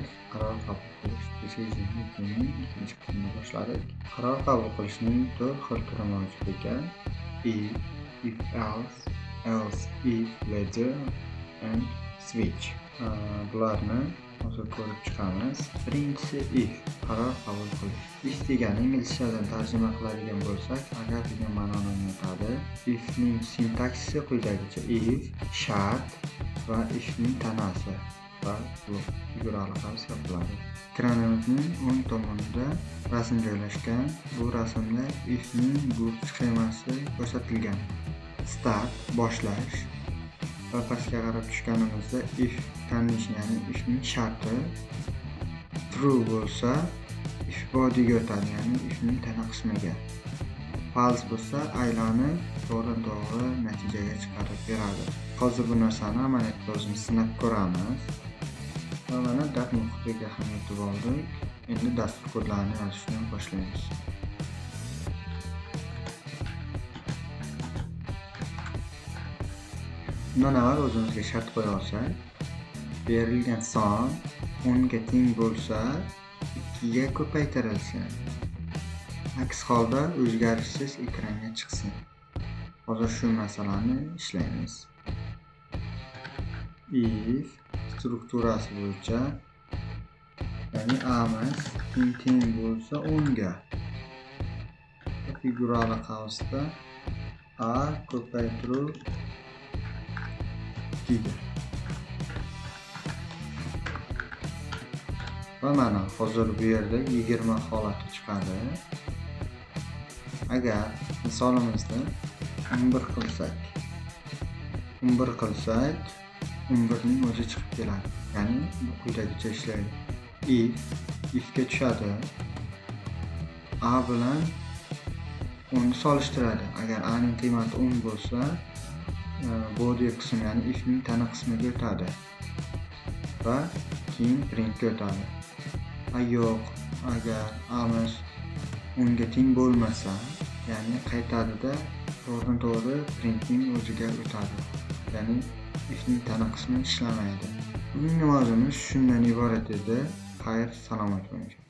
boshlash, qaror qabul qilish decision makingning ikkinchi qismini boshladik. Qaror qabul qilishning 4 xil turi mavjud ekan. If else, if, whether and switch. Bularni hozir ko'rib chiqamiz. Birinchisi if, qaror qabul qilish. If degani inglizchadan tarjima qiladigan bo'lsak, agar degan ma'noni anglatadi. Ifning sintaksisi quyidagicha: if shart va ifning tanasi va bu figurali qavs hisoblanadi. Ekranimizning o'ng tomonida rasm joylashgan. Bu rasmda ifning bu sxemasi ko'rsatilgan. Start boshlash va pastga qarab tushganimizda if condition, ya'ni ifning sharti true bo'lsa if bodyga o'tadi, ya'ni ifning tana qismiga. False bo'lsa aylanib to'g'ri natijaga chiqarib beradi. Hozir bu narsani amaliyotda o'zimiz sinab ko'ramiz. Va mana dars muhitiga ham yetib oldik. Endi dastur kodlarini yozishni boshlaymiz. Bundan avval o'zimizga shart qo'ya olsak, berilgan son 10 ga teng bo'lsa 2 ga ko'paytirilsin. Aks holda o'zgarishsiz ekranga chiqsin. Hozir shu masalani ishlaymiz. If strukturasi bo'yicha, ya'ni amiz teng bo'lsa 10 ga. Figurali qavsda a ko'paytiruv 2 ga. Va mana hozir bu yerda 20 holati chiqadi. Agar misolimizda 11 qilsak 11 ning o'zi chiqib keladi. Ya'ni bu quyidagicha ishlaydi. If ga tushadi. A bilan 10 ni solishtiradi. Agar a ning qiymati 10 bo'lsa, body qismi, ya'ni ifning tana qismiga o'tadi va keyin printga o'tadi. Yo'q, agar amiz 10 ga teng bo'lmasa, ya'ni qaytadida to'g'ri printning o'ziga o'tadi. Ya'ni ifning tana qismi ishlamaydi. Bugungi mavzumiz shundan iborat edi. Xayr, salomat bo'ling.